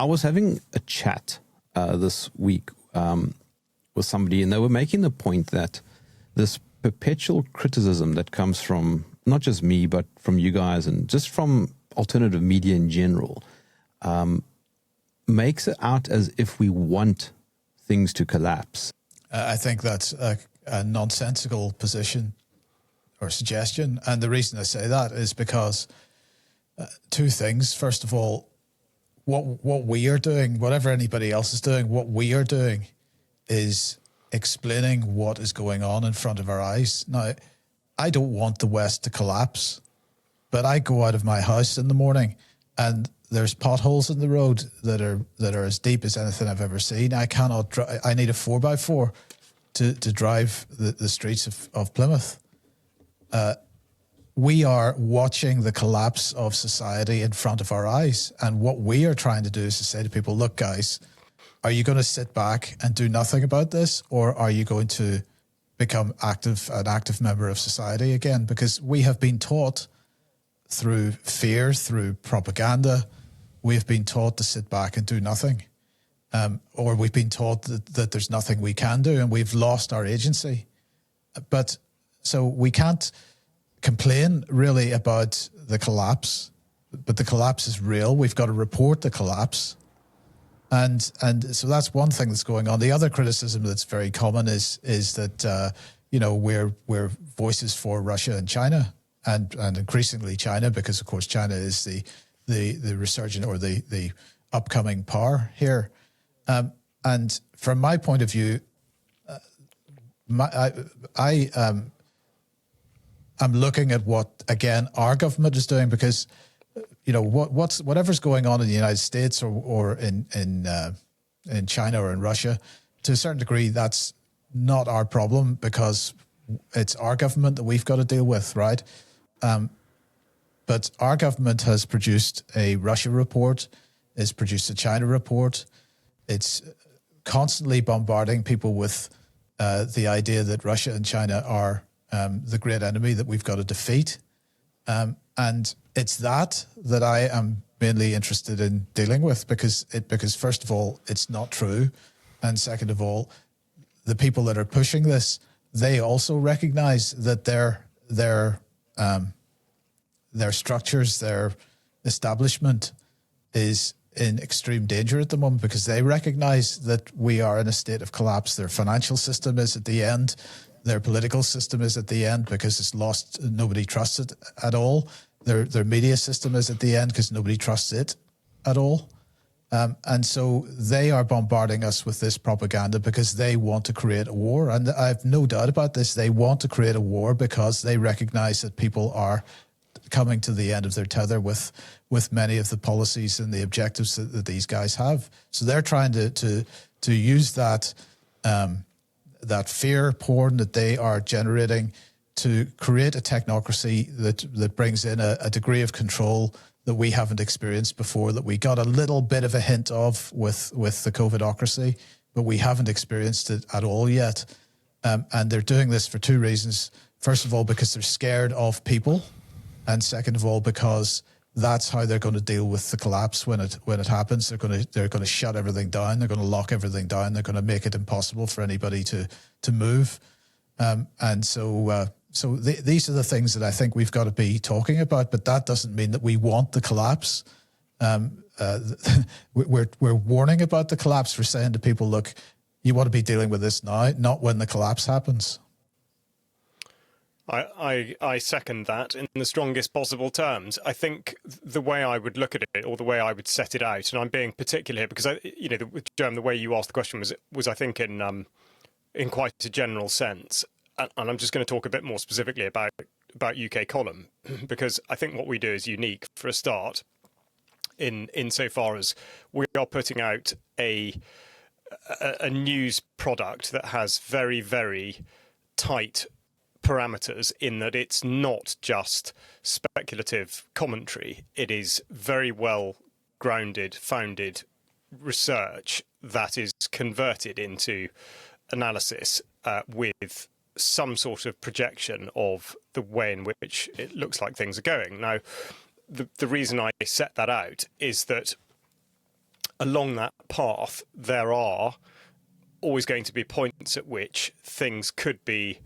I was having a chat this week with somebody, and they were making the point that this perpetual criticism that comes from not just me, but from you guys and just from alternative media in general, makes it out as if we want things to collapse. I think that's a nonsensical position or suggestion. And the reason I say that is because two things. First of all, what we are doing, whatever anybody else is doing, what we are doing is explaining what is going on in front of our eyes. Now, I don't want the West to collapse, but I go out of my house in the morning and there's potholes in the road that are as deep as anything I've ever seen. I cannot. I need a 4x4 to drive the streets of Plymouth. We are watching the collapse of society in front of our eyes, and what we are trying to do is to say to people, "Look, guys, are you going to sit back and do nothing about this, or are you going to become an active member of society again?" Because we have been taught through fear, through propaganda. We've been taught to sit back and do nothing. Or we've been taught that there's nothing we can do, and we've lost our agency. But so we can't complain really about the collapse, but the collapse is real. We've got to report the collapse. And so that's one thing that's going on. The other criticism that's very common is that, we're voices for Russia and China and increasingly China, because of course China is the resurgent or the upcoming power here. And from my point of view, I'm looking at what, again, our government is doing, because, whatever's going on in the United States or in China or in Russia, to a certain degree, that's not our problem, because it's our government that we've got to deal with, right? But our government has produced a Russia report, has produced a China report. It's constantly bombarding people with the idea that Russia and China are the great enemy that we've got to defeat. And it's that I am mainly interested in dealing with, because first of all, it's not true. And second of all, the people that are pushing this, they also recognize that their structures, their establishment is in extreme danger at the moment, because they recognize that we are in a state of collapse. Their financial system is at the end. Their political system is at the end because it's lost. Nobody trusts it at all. Their media system is at the end because nobody trusts it at all. And so they are bombarding us with this propaganda because they want to create a war. And I have no doubt about this. They want to create a war because they recognize that people are coming to the end of their tether with many of the policies and the objectives that these guys have. So they're trying to use that fear porn that they are generating to create a technocracy that brings in a degree of control that we haven't experienced before, that we got a little bit of a hint of with the COVIDocracy, but we haven't experienced it at all yet. And they're doing this for two reasons. First of all, because they're scared of people. And second of all, because that's how they're going to deal with the collapse when it happens. They're going to shut everything down. They're going to lock everything down. They're going to make it impossible for anybody to move. So these are the things that I think we've got to be talking about. But that doesn't mean that we want the collapse. We're warning about the collapse. We're saying to people, look, you want to be dealing with this now, not when the collapse happens. I second that in the strongest possible terms. I think the way I would look at it, or the way I would set it out, and I'm being particular here because Jerm, the way you asked the question was I think in quite a general sense, and I'm just going to talk a bit more specifically about UK column, because I think what we do is unique for a start, insofar as we are putting out a news product that has very, very tight parameters, in that it's not just speculative commentary. It is very well grounded, founded research that is converted into analysis with some sort of projection of the way in which it looks like things are going. Now, the reason I set that out is that along that path, there are always going to be points at which things could be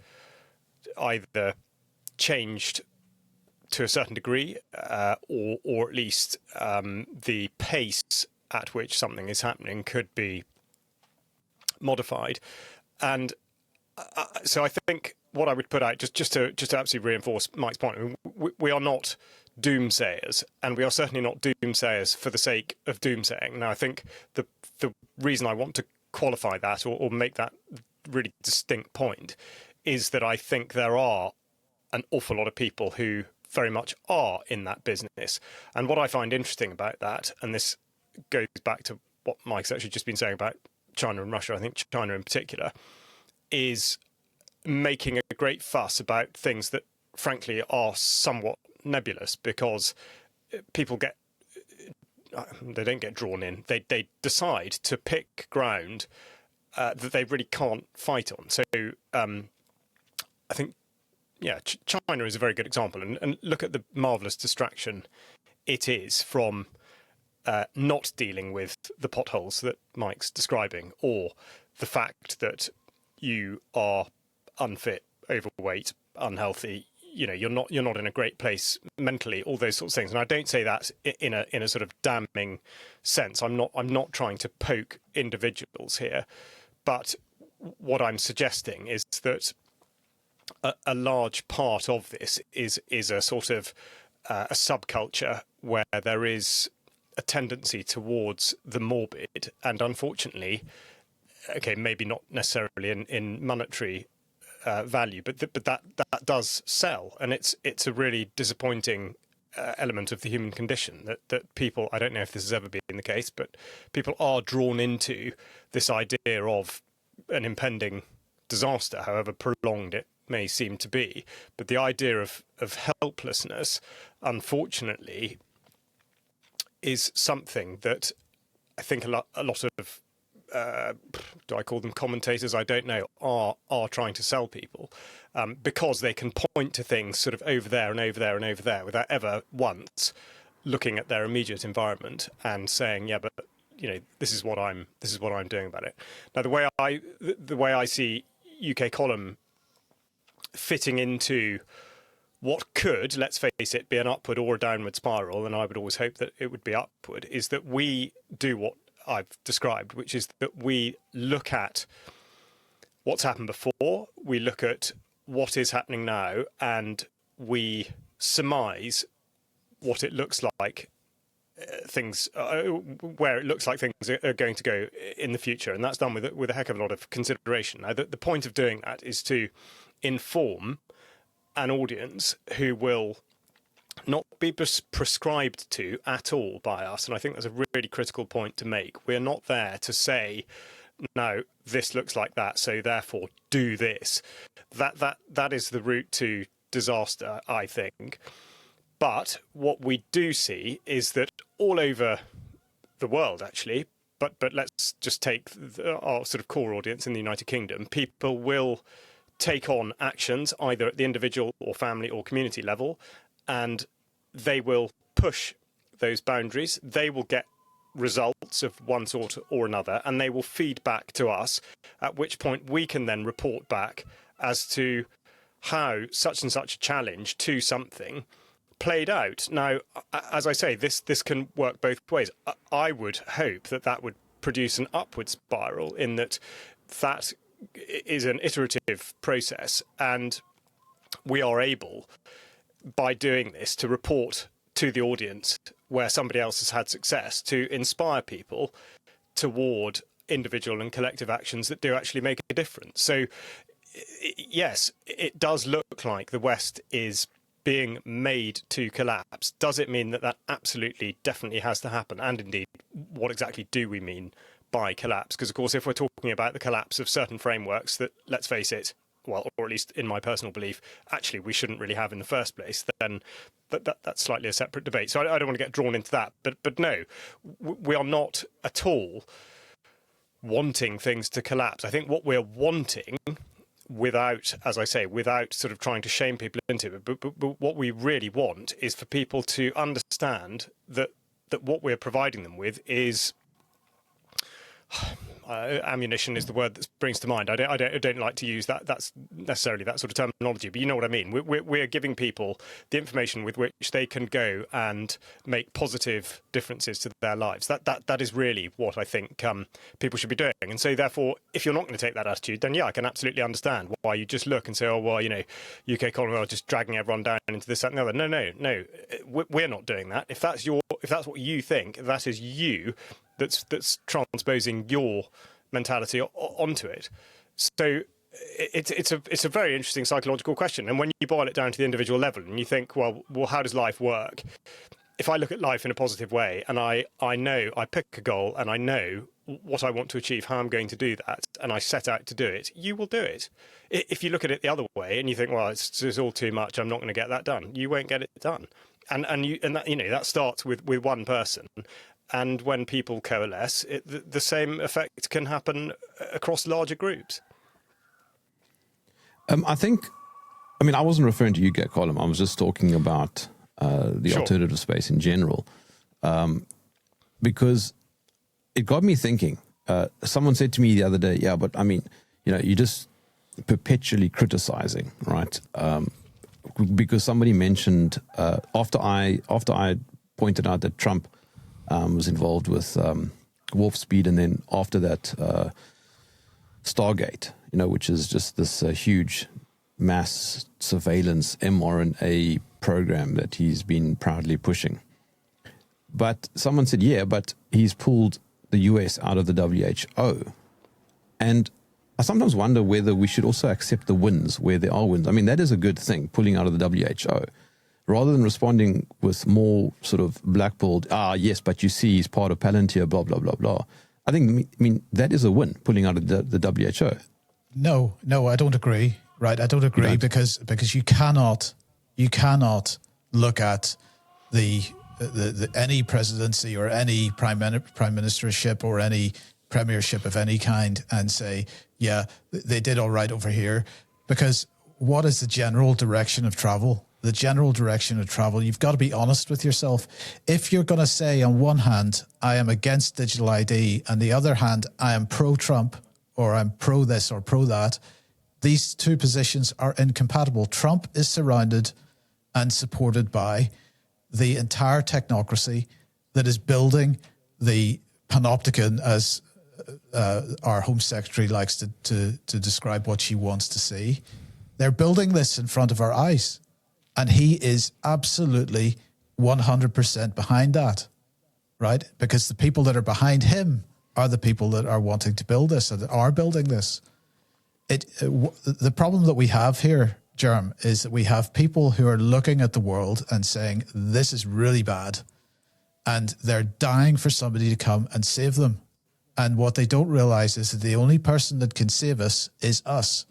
either changed to a certain degree, or at least the pace at which something is happening could be modified. And so I think what I would put out, just to absolutely reinforce Mike's point, I mean, we are not doomsayers, and we are certainly not doomsayers for the sake of doomsaying. Now, I think the reason I want to qualify that or make that really distinct point is that I think there are an awful lot of people who very much are in that business. And what I find interesting about that, and this goes back to what Mike's actually just been saying about China and Russia, I think China in particular, is making a great fuss about things that frankly are somewhat nebulous, because people they don't get drawn in. They decide to pick ground that they really can't fight on. So I think, yeah, China is a very good example. And look at the marvellous distraction it is from not dealing with the potholes that Mike's describing, or the fact that you are unfit, overweight, unhealthy. You know, you're not in a great place mentally, all those sorts of things. And I don't say that in a sort of damning sense. I'm not trying to poke individuals here, but what I'm suggesting is that a large part of this is a sort of a subculture where there is a tendency towards the morbid, and unfortunately, okay, maybe not necessarily in monetary value, but that does sell, and it's a really disappointing element of the human condition that people, I don't know if this has ever been the case, but people are drawn into this idea of an impending disaster, however prolonged it may seem to be. But the idea of helplessness, unfortunately, is something that I think a lot of do I call them commentators? I don't know. Are trying to sell people because they can point to things sort of over there and over there and over there without ever once looking at their immediate environment and saying, yeah, but you know, this is what I'm doing about it. Now, the way I see UK column fitting into what could, let's face it, be an upward or a downward spiral, and I would always hope that it would be upward, is that we do what I've described, which is that we look at what's happened before, we look at what is happening now, and we surmise what it looks like, where it looks like things are going to go in the future, and that's done with a heck of a lot of consideration. Now, the point of doing that is to inform an audience who will not be prescribed to at all by us. And I think that's a really critical point to make. We're not there to say, no, this looks like that, so therefore do this. That is the route to disaster, I think. But what we do see is that all over the world, actually, but let's just take our sort of core audience in the United Kingdom, people will take on actions either at the individual or family or community level, and they will push those boundaries. They will get results of one sort or another, and they will feed back to us, at which point we can then report back as to how such and such a challenge to something played out. Now, as I say, this can work both ways. I would hope that would produce an upward spiral, in that is an iterative process, and we are able, by doing this, to report to the audience where somebody else has had success, to inspire people toward individual and collective actions that do actually make a difference. So, yes, it does look like the West is being made to collapse. Does it mean that absolutely, definitely has to happen? And indeed, what exactly do we mean by collapse? Because, of course, if we're talking about the collapse of certain frameworks that, let's face it, well, or at least in my personal belief, actually we shouldn't really have in the first place, then that's slightly a separate debate. So I don't want to get drawn into that. But no, we are not at all wanting things to collapse. I think what we're wanting, without, as I say, without sort of trying to shame people into it, but what we really want is for people to understand that what we're providing them with is ammunition is the word that springs to mind. I don't like to use that. That's necessarily that sort of terminology, but you know what I mean. We're giving people the information with which they can go and make positive differences to their lives. That is really what I think people should be doing. And so, therefore, if you're not going to take that attitude, then yeah, I can absolutely understand why you just look and say, oh well, UK Commonwealth just dragging everyone down into this, that, and the other. No, we're not doing that. If that's what you think, that is you. That's transposing your mentality onto it. So it's a very interesting psychological question. And when you boil it down to the individual level and you think, well, how does life work? If I look at life in a positive way and I know I pick a goal and I know what I want to achieve, how I'm going to do that, and I set out to do it, you will do it. If you look at it the other way and you think, well, it's all too much, I'm not going to get that done, you won't get it done. And that starts with one person. And when people coalesce, the same effect can happen across larger groups. I wasn't referring to UK column. I was just talking about the alternative space in general, because it got me thinking. Someone said to me the other day, yeah, but you're just perpetually criticizing, right? Because somebody mentioned after I pointed out that Trump was involved with warp speed, and then after that, Stargate, which is just this huge mass surveillance mRNA program that he's been proudly pushing. But someone said, yeah, but he's pulled the US out of the WHO. And I sometimes wonder whether we should also accept the wins where there are wins. I mean, that is a good thing, pulling out of the WHO. Rather than responding with more sort of blackballed, yes, but you see he's part of Palantir, blah, blah, blah, blah. I mean, that is a win, pulling out of the WHO. No, I don't agree, right? I don't agree because you cannot look at the any presidency or any prime ministership or any premiership of any kind and say, yeah, they did all right over here. Because what is the general direction of travel? The general direction of travel, you've got to be honest with yourself. If you're going to say on one hand, I am against digital ID, and the other hand, I am pro-Trump, or I'm pro this or pro that, these two positions are incompatible. Trump is surrounded and supported by the entire technocracy that is building the panopticon, as our Home Secretary likes to describe what she wants to see. They're building this in front of our eyes. And he is absolutely 100% behind that, right? Because the people that are behind him are the people that are wanting to build this and that are building this. The problem that we have here, Jerm, is that we have people who are looking at the world and saying, this is really bad. And they're dying for somebody to come and save them. And what they don't realize is that the only person that can save us is us.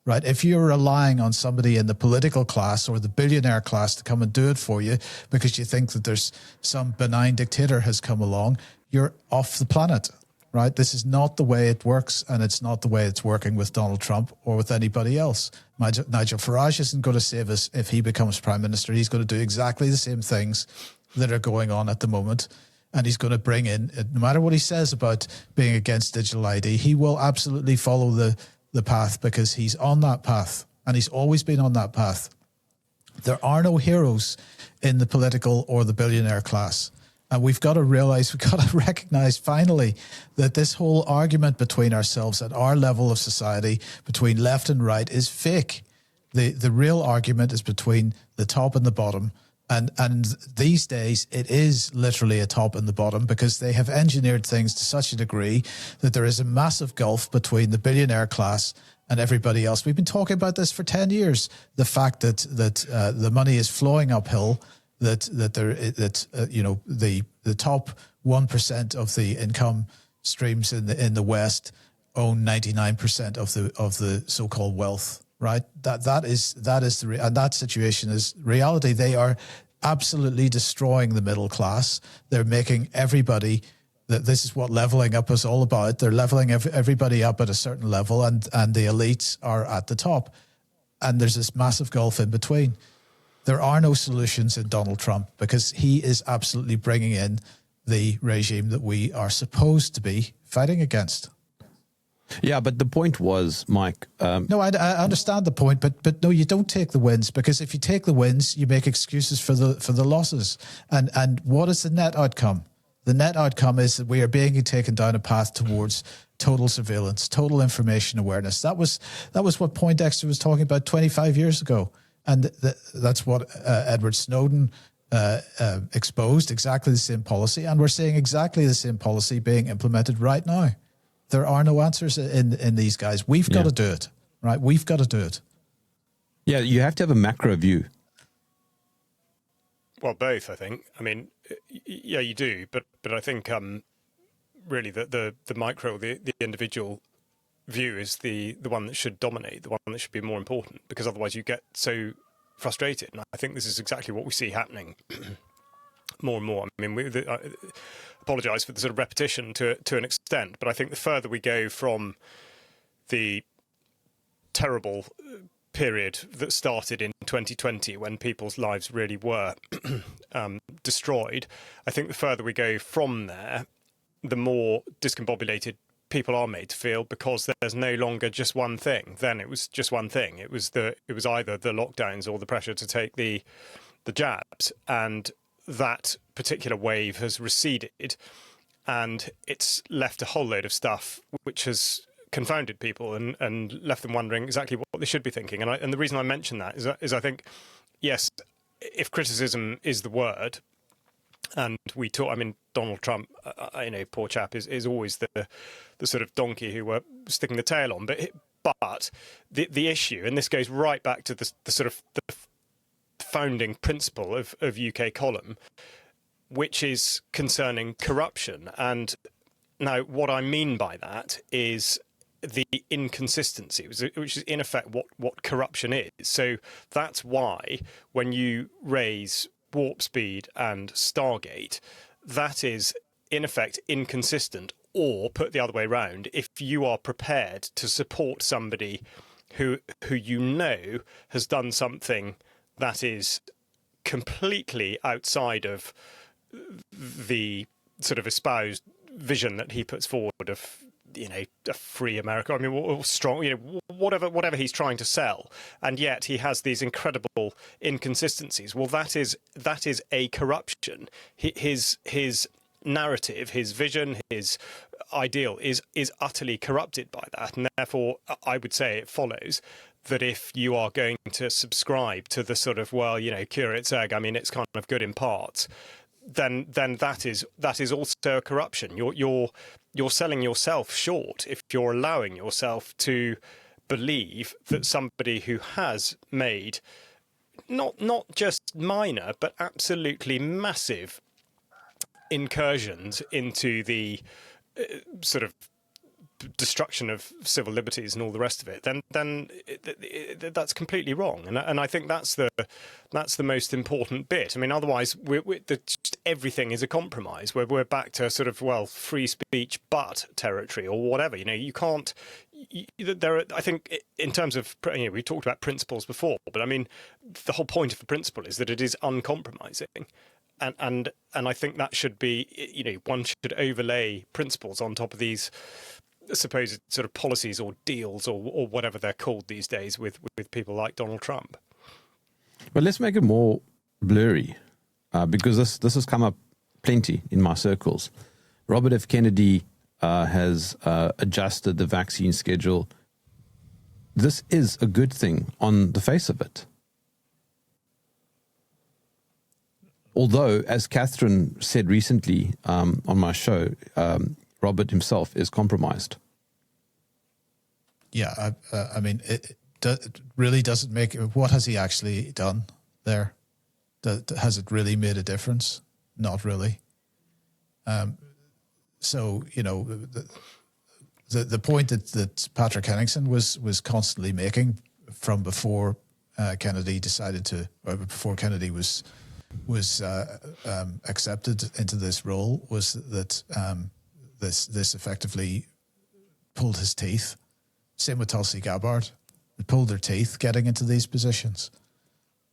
Right? If you're relying on somebody in the political class or the billionaire class to come and do it for you because you think that there's some benign dictator has come along, you're off the planet, right? This is not the way it works, and it's not the way it's working with Donald Trump or with anybody else. Nigel Farage isn't going to save us if he becomes prime minister. He's going to do exactly the same things that are going on at the moment. And he's going to bring in, no matter what he says about being against digital ID, he will absolutely follow the path because he's on that path and he's always been on that path. There are no heroes in the political or the billionaire class. And we've got to recognize finally that this whole argument between ourselves at our level of society, between left and right, is fake. The real argument is between the top and the bottom. And these days, it is literally a top and the bottom because they have engineered things to such a degree that there is a massive gulf between the billionaire class and everybody else. We've been talking about this for 10 years. The fact that the money is flowing uphill, the top 1% of the income streams in the West own 99% of the so-called wealth. Right, that is and that situation is reality. They are absolutely destroying the middle class. They're making everybody. This is what leveling up is all about. They're leveling everybody up at a certain level, and the elites are at the top. And there's this massive gulf in between. There are no solutions in Donald Trump because he is absolutely bringing in the regime that we are supposed to be fighting against. Yeah, but the point was, Mike. No, I understand the point, but no, you don't take the wins, because if you take the wins, you make excuses for the losses. And what is the net outcome? The net outcome is that we are being taken down a path towards total surveillance, total information awareness. That was what Poindexter was talking about 25 years ago, and that's what Edward Snowden exposed. Exactly the same policy, and we're seeing exactly the same policy being implemented right now. There are no answers in these guys. We've got to do it, right? We've got to do it. Yeah, you have to have a macro view. Well, both, I think. I mean, yeah, you do, but I think really the micro, the individual view is the one that should dominate, the one that should be more important, because otherwise you get so frustrated. And I think this is exactly what we see happening more and more. I mean, I apologise for the sort of repetition to an extent, but I think the further we go from the terrible period that started in 2020 when people's lives really were destroyed, I think the further we go from there, the more discombobulated people are made to feel, because there's no longer just one thing. Then it was just one thing. It was either the lockdowns or the pressure to take the jabs, and that particular wave has receded, and it's left a whole load of stuff which has confounded people and left them wondering exactly what they should be thinking. And the reason I mention that is I think, yes, if criticism is the word, and we talk, I mean, Donald Trump, poor chap, is always the sort of donkey who we're sticking the tail on. But the issue, and this goes right back to the sort of the founding principle of UK Column, which is concerning corruption. And now what I mean by that is the inconsistency, which is in effect what corruption is. So that's why when you raise Warp Speed and Stargate, that is in effect inconsistent. Or put the other way around, if you are prepared to support somebody who you know has done something that is completely outside of the sort of espoused vision that he puts forward of, a free America. I mean, or strong, whatever he's trying to sell, and yet he has these incredible inconsistencies. Well, that is a corruption. His narrative, his vision, his ideal is utterly corrupted by that, and therefore I would say it follows that if you are going to subscribe to the sort of, cure its egg, I mean, it's kind of good in parts, then that is also a corruption. You're selling yourself short if you're allowing yourself to believe that somebody who has made not just minor but absolutely massive incursions into the sort of destruction of civil liberties and all the rest of it, then that's completely wrong. And I think that's the most important bit. I mean, otherwise, just everything is a compromise. We're back to sort of free speech but territory or whatever. You can't. I think in terms of we talked about principles before, but I mean the whole point of a principle is that it is uncompromising. And I think that should be, one should overlay principles on top of these supposed sort of policies or deals or whatever they're called these days with people like Donald Trump. But let's make it more blurry, because this has come up plenty in my circles. Robert F. Kennedy has adjusted the vaccine schedule. This is a good thing on the face of it. Although, as Catherine said recently on my show, Robert himself is compromised. Yeah, I mean, it really doesn't make... What has he actually done there? Has it really made a difference? Not really. So, the point that Patrick Henningsen was constantly making from before Kennedy decided to... or before Kennedy was accepted into this role was that this effectively pulled his teeth. Same with Tulsi Gabbard. It pulled their teeth getting into these positions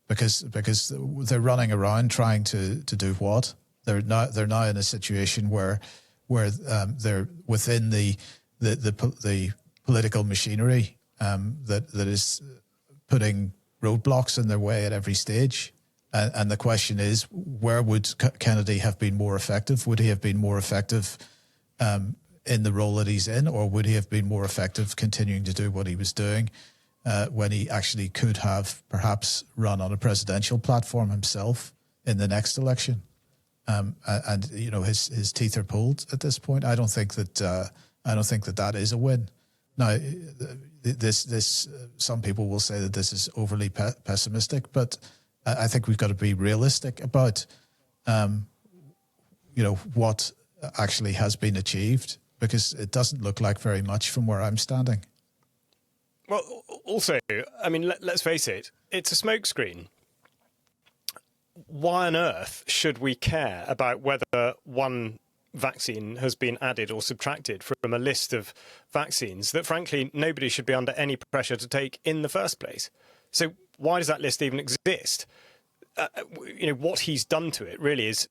because they're running around trying to do what? They're now in a situation where they're within the political machinery that is putting roadblocks in their way at every stage. And the question is, where would Kennedy have been more effective? Would he have been more effective in the role that he's in, or would he have been more effective continuing to do what he was doing when he actually could have perhaps run on a presidential platform himself in the next election? And his teeth are pulled at this point. I don't think that that is a win. Now, this some people will say that this is overly pessimistic, but I think we've got to be realistic about what actually has been achieved, because it doesn't look like very much from where I'm standing. Well, also, I mean, let's face it, it's a smokescreen. Why on earth should we care about whether one vaccine has been added or subtracted from a list of vaccines that, frankly, nobody should be under any pressure to take in the first place? So why does that list even exist? What he's done to it really is,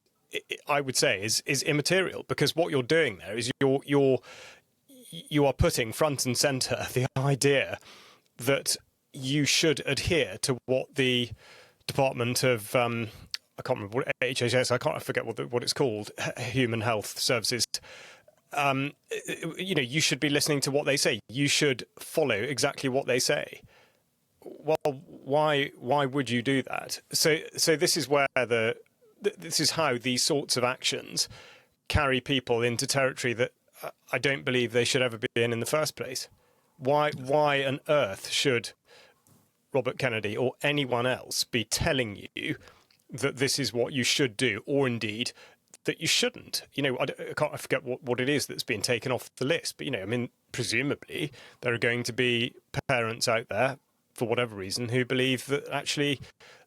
I would say, is immaterial, because what you're doing there is you are putting front and centre the idea that you should adhere to what the Department of I can't remember what HHS. I forget what it's called. Human Health Services. You should be listening to what they say. You should follow exactly what they say. Well, why would you do that? So this is where this is how these sorts of actions carry people into territory that I don't believe they should ever be in the first place. Why on earth should Robert Kennedy or anyone else be telling you that this is what you should do, or indeed that you shouldn't? I forget what it is that's been taken off the list, but presumably there are going to be parents out there, for whatever reason, who believe that actually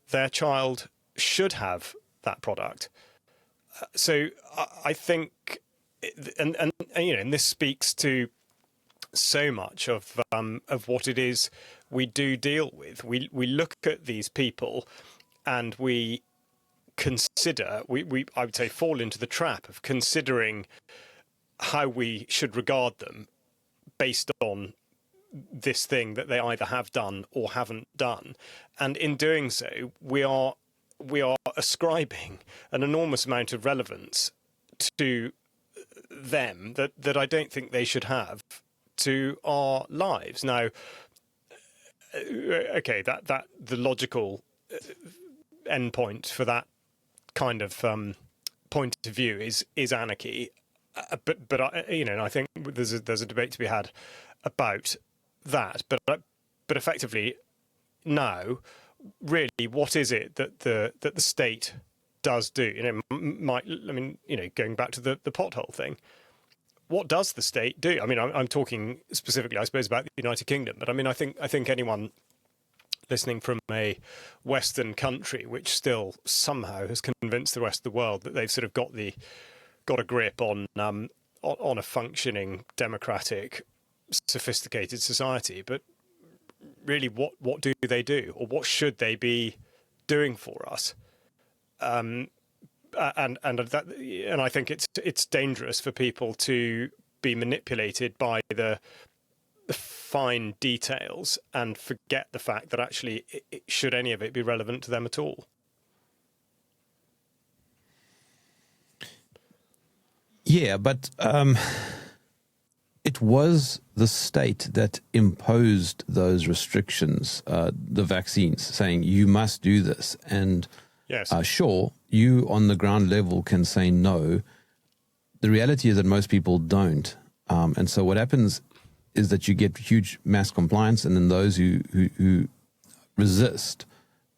their child should have that product. So I think, and this speaks to so much of what it is we do deal with. We look at these people and we consider, I would say, fall into the trap of considering how we should regard them based on this thing that they either have done or haven't done. And in doing so, we are ascribing an enormous amount of relevance to them that I don't think they should have to our lives. Now, okay, that the logical endpoint for that kind of point of view is anarchy, but I think there's a debate to be had about that. But effectively, now, really, what is it that the state does do? Going back to the pothole thing, what does the state do? I mean, I'm talking specifically, I suppose, about the United Kingdom, but I think anyone listening from a Western country which still somehow has convinced the rest of the world that they've sort of got a grip on a functioning, democratic, sophisticated society, but really, what do they do, or what should they be doing for us? And I think it's dangerous for people to be manipulated by the fine details and forget the fact that actually, should any of it be relevant to them at all? Yeah, but it was the state that imposed those restrictions, the vaccines, saying you must do this. And yes, sure, you on the ground level can say no. The reality is that most people don't. And so what happens is that you get huge mass compliance, and then those who resist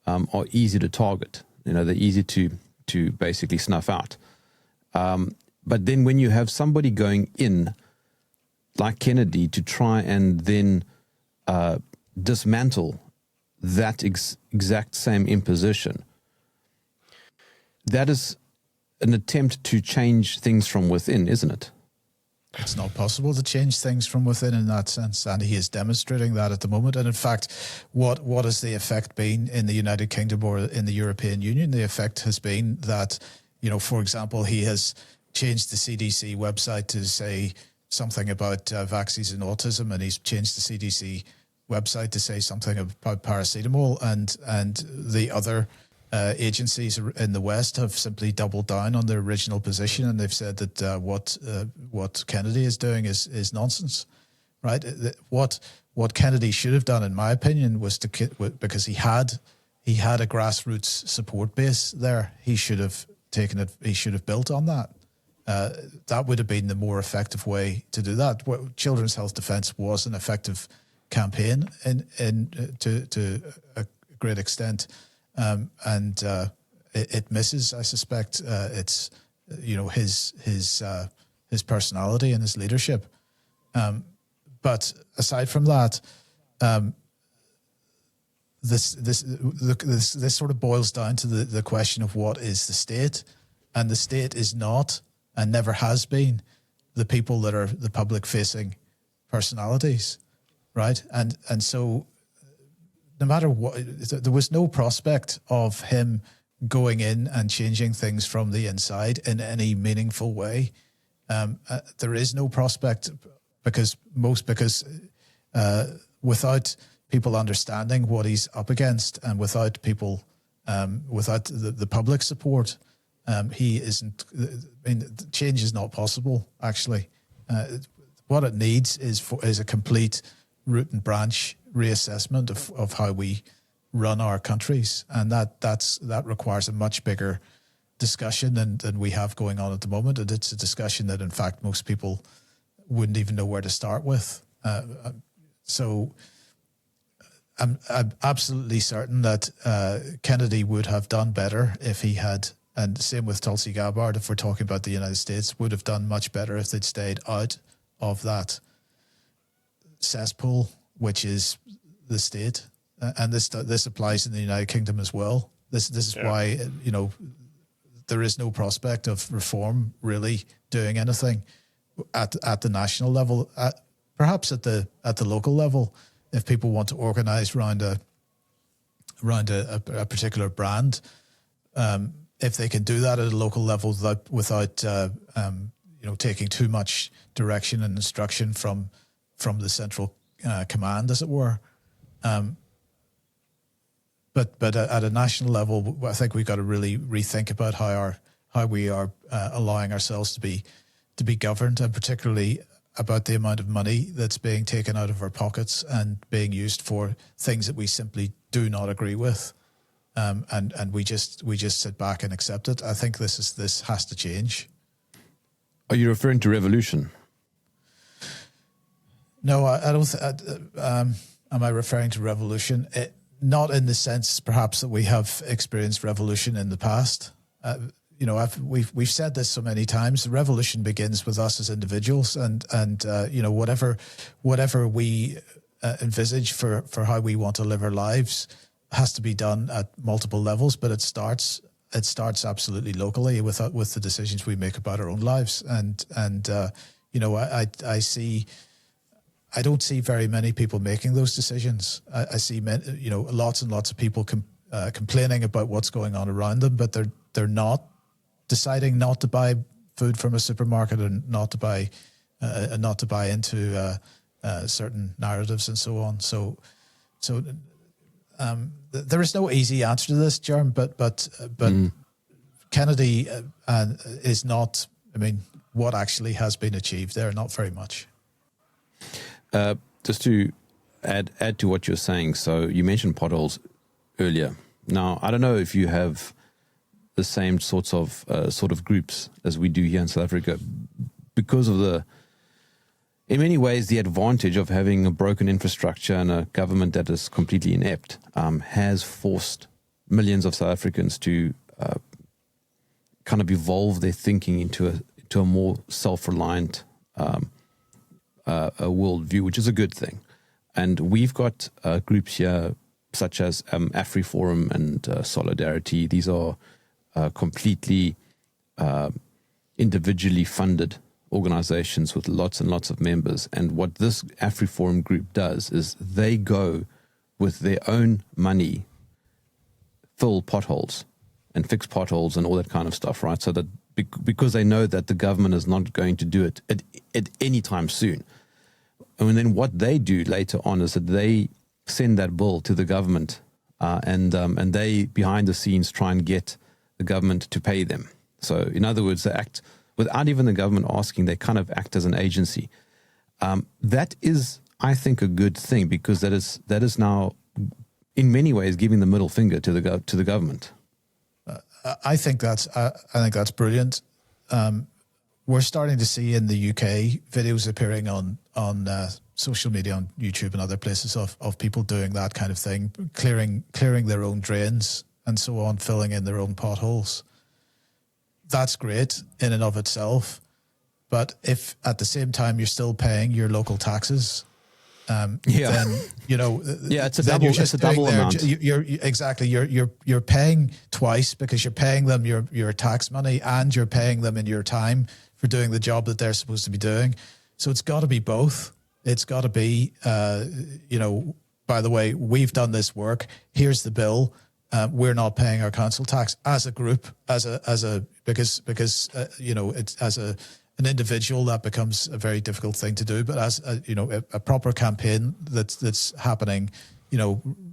are easy to target. They're easy to basically snuff out. But then when you have somebody going in, like Kennedy, to try and then dismantle that exact same imposition, that is an attempt to change things from within, isn't it? It's not possible to change things from within in that sense, and he is demonstrating that at the moment. And in fact, what has the effect been in the United Kingdom or in the European Union? The effect has been that For example, he has changed the CDC website to say something about vaccines and autism, and he's changed the CDC website to say something about paracetamol, and the other agencies in the West have simply doubled down on their original position, and they've said that what Kennedy is doing is nonsense, right? What Kennedy should have done, in my opinion, was because he had a grassroots support base there. He should have taken it. He should have built on that. That would have been the more effective way to do that. Children's Health Defence was an effective campaign to a great extent. And it misses, I suspect, it's his personality and his leadership. But aside from that, this sort of boils down to the question of what is the state, and the state is not and never has been the people that are the public-facing personalities, right? And so, no matter what, there was no prospect of him going in and changing things from the inside in any meaningful way. There is no prospect because without people understanding what he's up against, and without people, without the public support, he isn't. I mean, change is not possible. Actually, what it needs is a complete root and branch reassessment of how we run our countries, and that requires a much bigger discussion than we have going on at the moment. And it's a discussion that, in fact, most people wouldn't even know where to start with. So I'm absolutely certain that Kennedy would have done better if he had, and same with Tulsi Gabbard, if we're talking about the United States, would have done much better if they'd stayed out of that cesspool, which is the state. And this applies in the United Kingdom as well. This is why, there is no prospect of reform really doing anything at the national level. Perhaps at the local level, if people want to organise around a particular brand, if they can do that at a local level without taking too much direction and instruction from the central command, as it were. But at a national level, I think we've got to really rethink about how we are allowing ourselves to be governed, and particularly about the amount of money that's being taken out of our pockets and being used for things that we simply do not agree with, and we just sit back and accept it. I think this has to change. Are you referring to revolution? No, I don't. Am I referring to revolution? Not in the sense, perhaps, that we have experienced revolution in the past. We've said this so many times. The revolution begins with us as individuals, and whatever we envisage for how we want to live our lives has to be done at multiple levels. But it starts absolutely locally with the decisions we make about our own lives. I don't see very many people making those decisions. I see lots and lots of people complaining about what's going on around them, but they're not deciding not to buy food from a supermarket, and not to buy into certain narratives and so on. So there is no easy answer to this, Jerm. But Kennedy is not. I mean, what actually has been achieved there? Not very much. Just to add to what you're saying, so you mentioned potholes earlier. Now, I don't know if you have the same sorts of groups as we do here in South Africa, because of in many ways, the advantage of having a broken infrastructure and a government that is completely inept has forced millions of South Africans to kind of evolve their thinking into a more self-reliant a worldview, which is a good thing. And we've got groups here such as AfriForum and Solidarity. These are completely individually funded organizations with lots and lots of members. And what this AfriForum group does is they go with their own money, fill potholes and fix potholes and all that kind of stuff, right? So that because they know that the government is not going to do it at any time soon. And then what they do later on is that they send that bill to the government, and they behind the scenes try and get the government to pay them. So in other words, they act without even the government asking. They kind of act as an agency. That is, I think, a good thing, because that is now in many ways giving the middle finger to the government. I think that's brilliant. We're starting to see in the UK videos appearing on social media, on YouTube and other places of people doing that kind of thing, clearing their own drains and so on, filling in their own potholes. That's great in and of itself. But if at the same time you're still paying your local taxes, then it's a double amount. You're paying twice, because you're paying them your tax money and you're paying them in your time for doing the job that they're supposed to be doing. So it's got to be both. It's got to be, by the way, we've done this work. Here's the bill. We're not paying our council tax as a group, because it's as an individual, that becomes a very difficult thing to do. But as a proper campaign that's happening,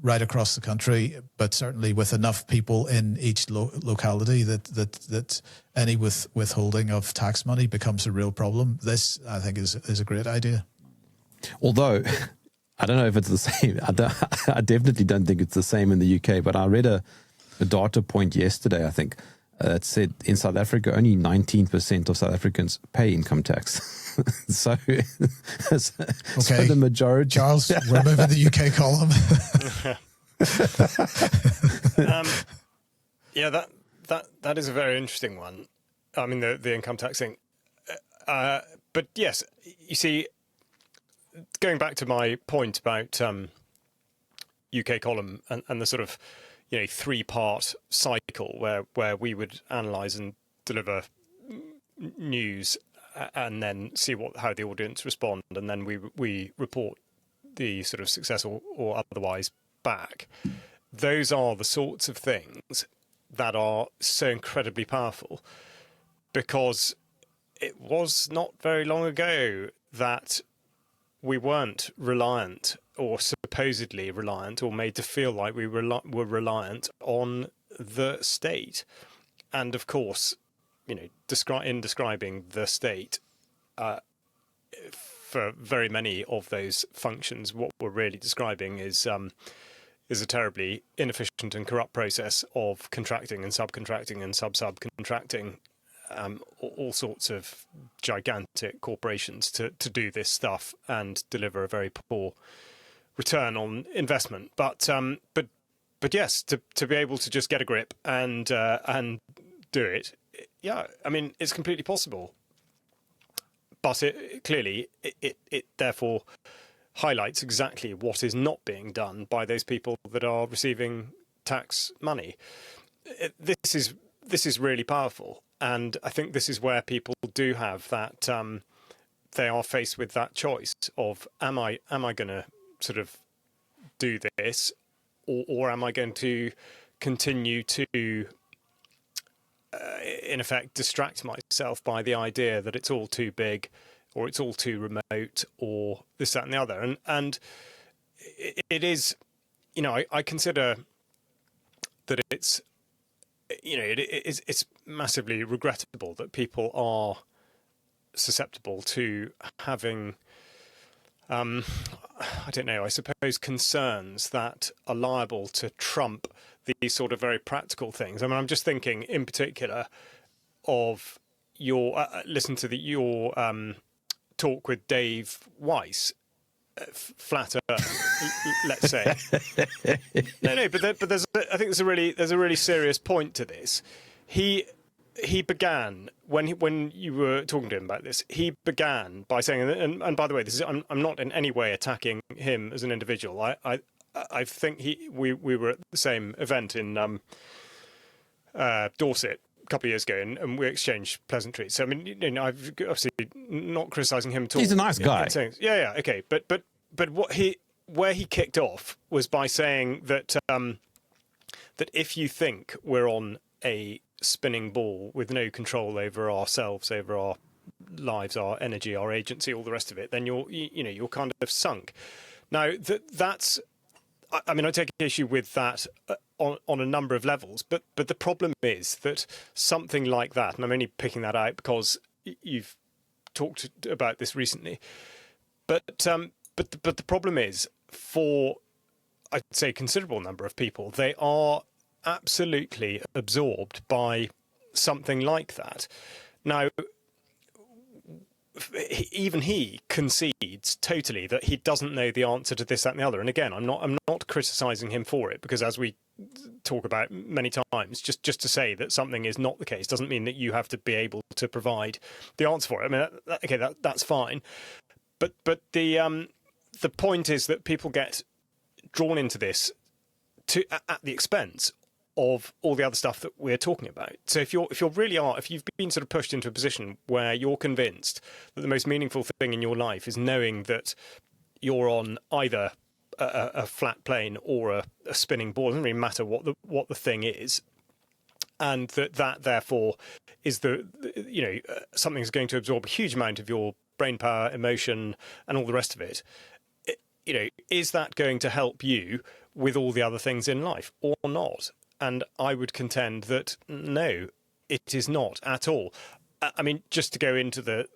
right across the country, but certainly with enough people in each locality that any withholding of tax money becomes a real problem. This, I think, is a great idea. Although, I don't know if it's the same. I definitely don't think it's the same in the UK, but I read a data point yesterday, I think, that said in South Africa, only 19% of South Africans pay income tax. so the majority... Charles, we're moving the UK column. That is a very interesting one. I mean, the income tax thing. But yes, you see, going back to my point about UK column and the sort of three-part cycle where we would analyse and deliver news and then see how the audience respond, and then we report the sort of success or otherwise back. Those are the sorts of things that are so incredibly powerful, because it was not very long ago that we weren't reliant, or supposedly reliant, or made to feel like we were reliant on the state. And of course, in describing the state, for very many of those functions, what we're really describing is a terribly inefficient and corrupt process of contracting and subcontracting and sub-subcontracting all sorts of gigantic corporations to do this stuff and deliver a very poor return on investment. But yes, to be able to just get a grip and do it, yeah, I mean, it's completely possible. But it clearly therefore highlights exactly what is not being done by those people that are receiving tax money. This is really powerful. And I think this is where people do have that, they are faced with that choice of, am I going to sort of do this, or am I going to continue to, in effect, distract myself by the idea that it's all too big, or it's all too remote, or this, that, and the other. And it is, I consider that it's, it's massively regrettable that people are susceptible to having, I don't know, I suppose concerns that are liable to trump these sort of very practical things. I mean, I'm just thinking in particular of your, listen to your talk with Dave Weiss, Flat Earth, let's say. No, but there's, I think there's a really serious point to this. He began when you were talking to him about this. He began by saying, and by the way, this is I'm not in any way attacking him as an individual. I think we were at the same event in Dorset a couple of years ago, and we exchanged pleasantries. So I mean, I've obviously not criticising him at all. He's a nice guy. Yeah, okay, but where he kicked off was by saying that that if you think we're on a spinning ball with no control over ourselves, over our lives, our energy, our agency, all the rest of it, then you're kind of sunk. Now that's, I mean, I take issue with that on a number of levels, but the problem is that something like that, and I'm only picking that out because you've talked about this recently, but the problem is, for I'd say a considerable number of people, they are absolutely absorbed by something like that. Now, even he concedes totally that he doesn't know the answer to this, that, and the other. And again, I'm not criticising him for it, because as we talk about many times, just to say that something is not the case doesn't mean that you have to be able to provide the answer for it. I mean, that's fine, but the point is that people get drawn into this at the expense of all the other stuff that we're talking about. So if you've been sort of pushed into a position where you're convinced that the most meaningful thing in your life is knowing that you're on either a flat plane or a spinning ball, it doesn't really matter what the thing is, and that therefore is something's going to absorb a huge amount of your brain power, emotion, and all the rest of it. Is that going to help you with all the other things in life or not? And I would contend that no, it is not at all. I mean, just to go into the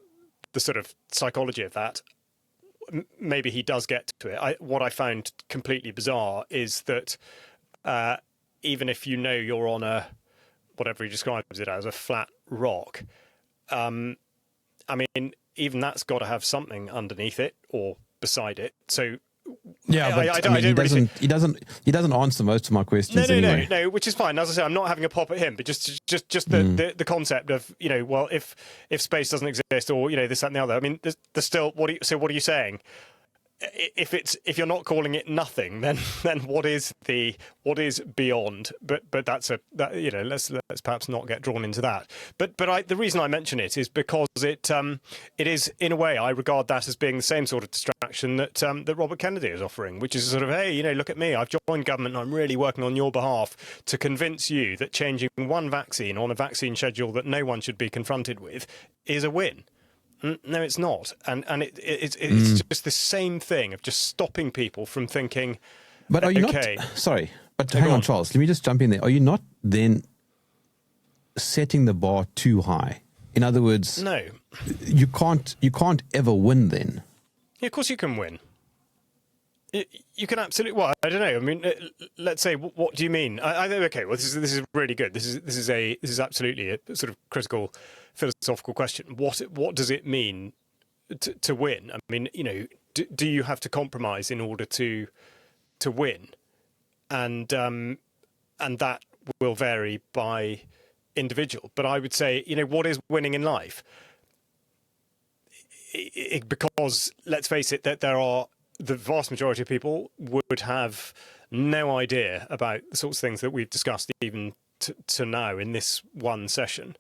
sort of psychology of that, maybe he does get to it. What I found completely bizarre is that even if you know you're on whatever he describes it as, a flat rock, I mean, even that's got to have something underneath it or beside it. So yeah, but he doesn't answer most of my questions. No, which is fine. As I say, I'm not having a pop at him, but just the concept of, well, if space doesn't exist, or this, that, and the other. I mean, there's still what are you saying? If you're not calling it nothing, then what is beyond? But let's perhaps not get drawn into that. But the reason I mention it is because it is, in a way, I regard that as being the same sort of distraction that Robert Kennedy is offering, which is sort of, hey, look at me, I've joined government, and I'm really working on your behalf to convince you that changing one vaccine on a vaccine schedule that no one should be confronted with is a win. No, it's not, and it's just the same thing of just stopping people from thinking. But are you not? Sorry, but hang on, Charles. Let me just jump in there. Are you not then setting the bar too high? In other words, no, you can't ever win. Then, yeah, of course you can win. You can absolutely. Well, I don't know. I mean, let's say, what do you mean? I think, okay. Well, this is really good. This is absolutely a sort of critical philosophical question. What does it mean to win? I mean, do you have to compromise in order to win? And that will vary by individual. But I would say, what is winning in life? Because let's face it, that the vast majority of people would have no idea about the sorts of things that we've discussed even to now in this one session.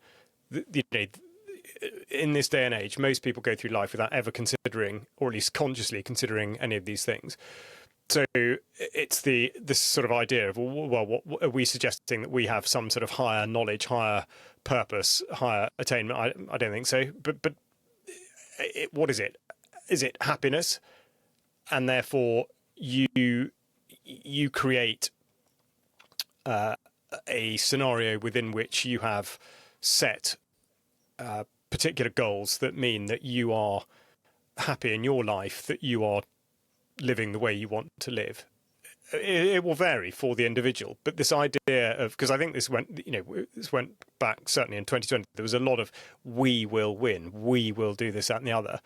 In this day and age, most people go through life without ever considering, or at least consciously considering, any of these things. So it's this sort of idea of, well, what are we suggesting, that we have some sort of higher knowledge, higher purpose, higher attainment? I don't think so. But what is it? Is it happiness? And therefore you create a scenario within which you have set particular goals that mean that you are happy in your life, that you are living the way you want to live. It will vary for the individual, but this idea of, because I think this went back certainly in 2020. There was a lot of we will win, we will do this, that, and the other.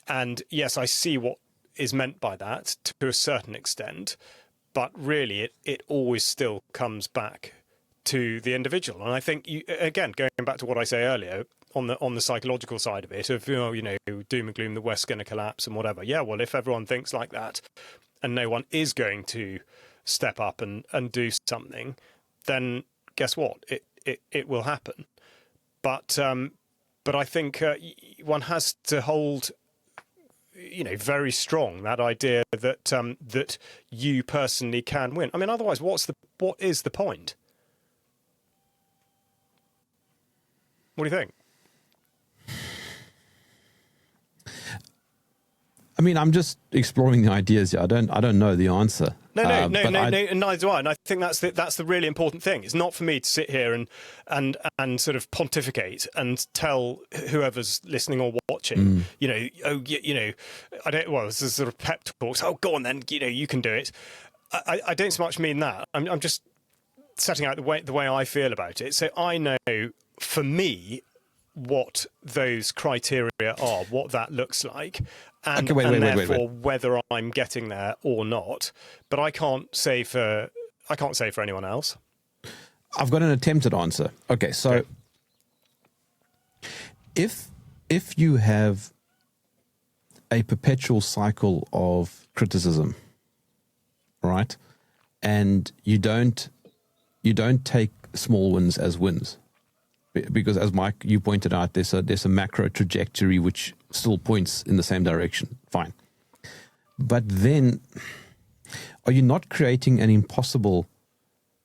And yes, I see what is meant by that to a certain extent, but really it always still comes back to the individual. And I think, again, going back to what I say earlier on the psychological side of it, of doom and gloom, the West's going to collapse and whatever. Yeah, well, if everyone thinks like that and no one is going to step up and do something, then guess what? It will happen. But I think one has to hold very strong that idea that you personally can win. I mean, otherwise, what is the point? What do you think? I mean, I'm just exploring the ideas here. I don't know the answer. No, neither do I. And I think that's the really important thing. It's not for me to sit here and sort of pontificate and tell whoever's listening or watching, this is sort of pep talks. Oh, go on then, you can do it. I don't so much mean that. I'm just setting out the way I feel about it. So I know, for me, what those criteria are, what that looks like, and therefore whether I'm getting there or not. But I can't say for anyone else. I've got an attempted answer. Okay, so if you have a perpetual cycle of criticism, right, and you don't take small wins as wins, because as Mike, you pointed out, there's a macro trajectory which still points in the same direction. Fine. But then, are you not creating an impossible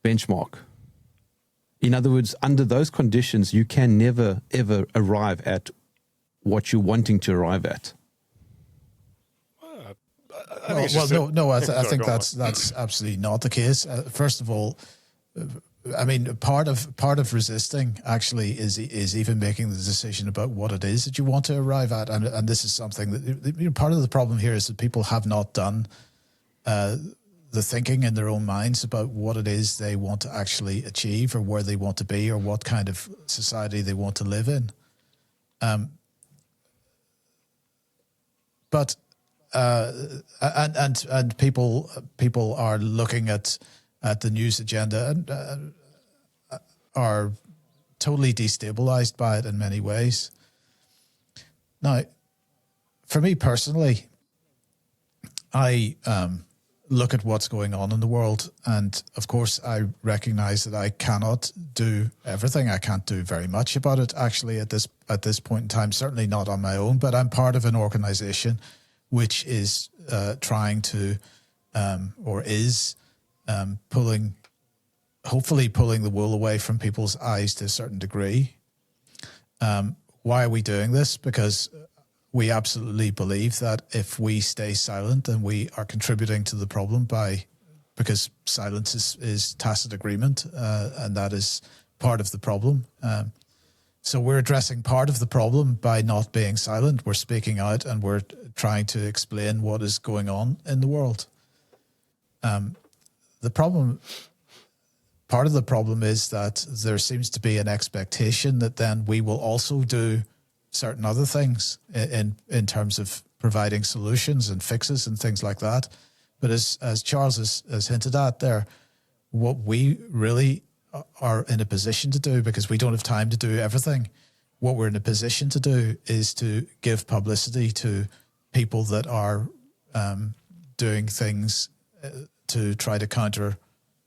benchmark? In other words, under those conditions, you can never, ever arrive at what you're wanting to arrive at. I think that's absolutely not the case. First of all, I mean, part of resisting actually is even making the decision about what it is that you want to arrive at, and this is something that part of the problem here is that people have not done the thinking in their own minds about what it is they want to actually achieve, or where they want to be, or what kind of society they want to live in. And people are looking at the news agenda and are totally destabilized by it in many ways. Now, for me personally, I look at what's going on in the world, and of course I recognize that I cannot do everything. I can't do very much about it actually at this point in time, certainly not on my own, but I'm part of an organization which is trying to hopefully pulling the wool away from people's eyes to a certain degree. Why are we doing this? Because we absolutely believe that if we stay silent, then we are contributing to the problem because silence is tacit agreement, and that is part of the problem. So we're addressing part of the problem by not being silent. We're speaking out, and we're trying to explain what is going on in the world. Part of the problem is that there seems to be an expectation that then we will also do certain other things in terms of providing solutions and fixes and things like that. But as Charles has hinted at there, what we really are in a position to do, because we don't have time to do everything, what we're in a position to do is to give publicity to people that are doing things to try to counter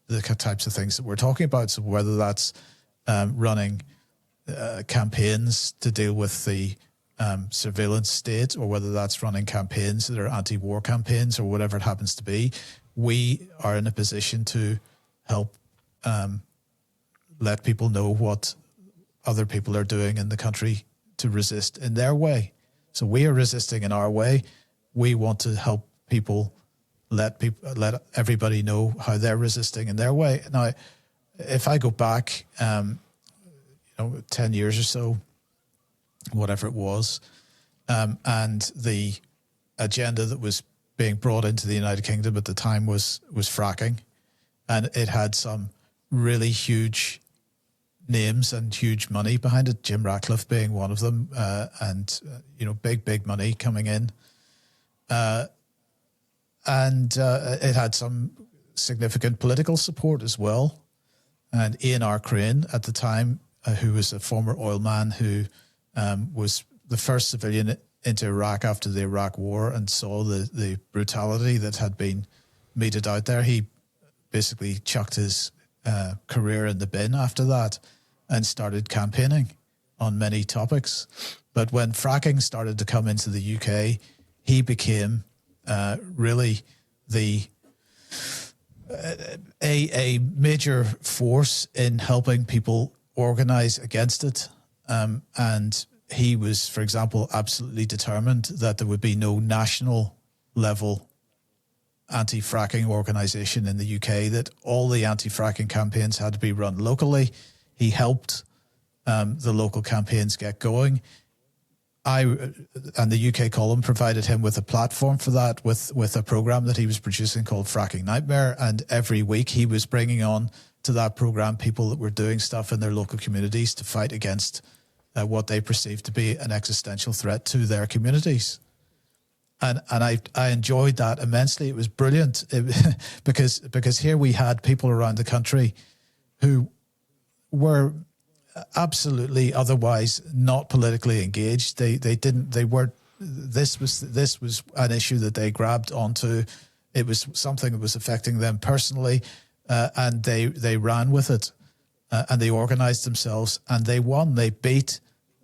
the types of things that we're talking about. So whether that's running campaigns to deal with the surveillance state, or whether that's running campaigns that are anti-war campaigns, or whatever it happens to be, we are in a position to help let people know what other people are doing in the country to resist in their way. So we are resisting in our way. We want to help people, let everybody know how they're resisting in their way. Now, if I go back, 10 years or so, whatever it was, and the agenda that was being brought into the United Kingdom at the time was fracking, and it had some really huge names and huge money behind it, Jim Ratcliffe being one of them, and big money coming in. And it had some significant political support as well. And Ian R. Crane at the time, who was a former oil man who was the first civilian into Iraq after the Iraq War and saw the brutality that had been meted out there, he basically chucked his career in the bin after that and started campaigning on many topics. But when fracking started to come into the UK, he became really a major force in helping people organize against it and he was, for example, absolutely determined that there would be no national level anti-fracking organisation in the UK, that all the anti-fracking campaigns had to be run locally. He helped the local campaigns get going. And the UK column provided him with a platform for that, with a program that he was producing called Fracking Nightmare. And every week he was bringing on to that program people that were doing stuff in their local communities to fight against what they perceived to be an existential threat to their communities. And I enjoyed that immensely. It was brilliant because here we had people around the country who were absolutely otherwise not politically engaged. This was an issue that they grabbed onto. It was something that was affecting them personally, and they ran with it, and they organized themselves, and they won. They beat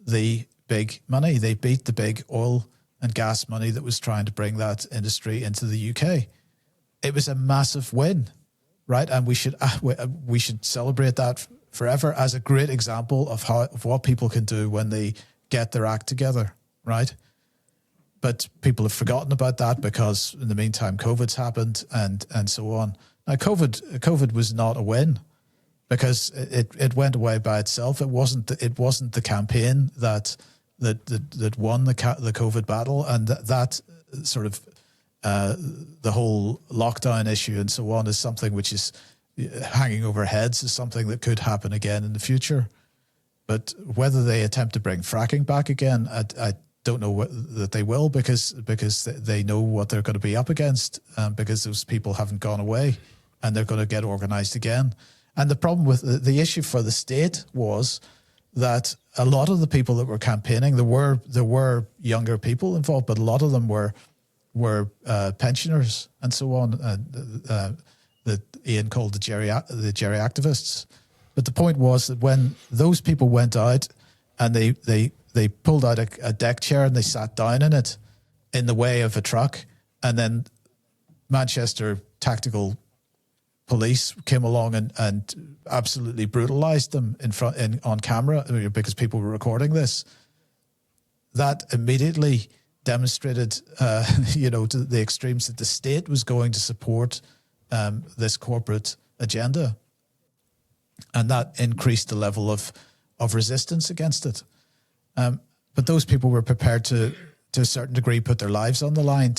the big money. They beat the big oil and gas money that was trying to bring that industry into the UK. It was a massive win, right? And we should celebrate that forever as a great example of what people can do when they get their act together, right? But people have forgotten about that because in the meantime, COVID's happened and so on. Now, COVID was not a win because it went away by itself. It wasn't the campaign that won the COVID battle, and that sort of the whole lockdown issue and so on is something which is hanging over heads, is something that could happen again in the future. But whether they attempt to bring fracking back again, I don't know that they will, because they know what they're going to be up against, because those people haven't gone away and they're going to get organized again. And the problem with the issue for the state was that a lot of the people that were campaigning, there were younger people involved, but a lot of them were pensioners and so on, that Ian called the Jerry activists. But the point was that when those people went out and they pulled out a deck chair and they sat down in it in the way of a truck, and then Manchester tactical police came along and absolutely brutalized them on camera because people were recording this. That immediately demonstrated, to the extremes that the state was going to support this corporate agenda, and that increased the level of resistance against it. But those people were prepared to a certain degree, put their lives on the line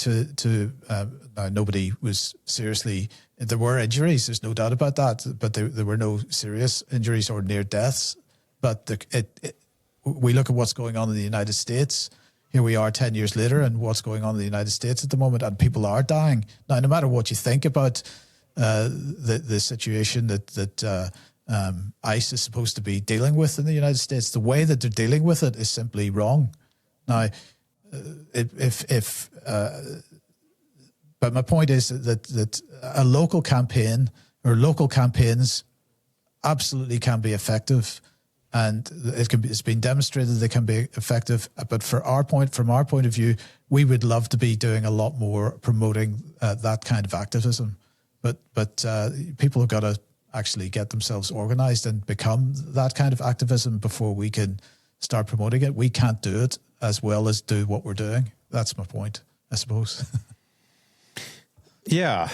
now nobody was seriously, there were injuries, there's no doubt about that, but there were no serious injuries or near deaths. But we look at what's going on in the United States. Here we are 10 years later, and what's going on in the United States at the moment, and people are dying. Now, no matter what you think about the situation that ICE is supposed to be dealing with in the United States, the way that they're dealing with it is simply wrong. Now, but my point is that a local campaign or local campaigns absolutely can be effective, and it's been demonstrated they can be effective. But from our point of view, we would love to be doing a lot more promoting that kind of activism. But people have got to actually get themselves organized and become that kind of activism before we can start promoting it. We can't do it as well as do what we're doing. That's my point, I suppose. Yeah.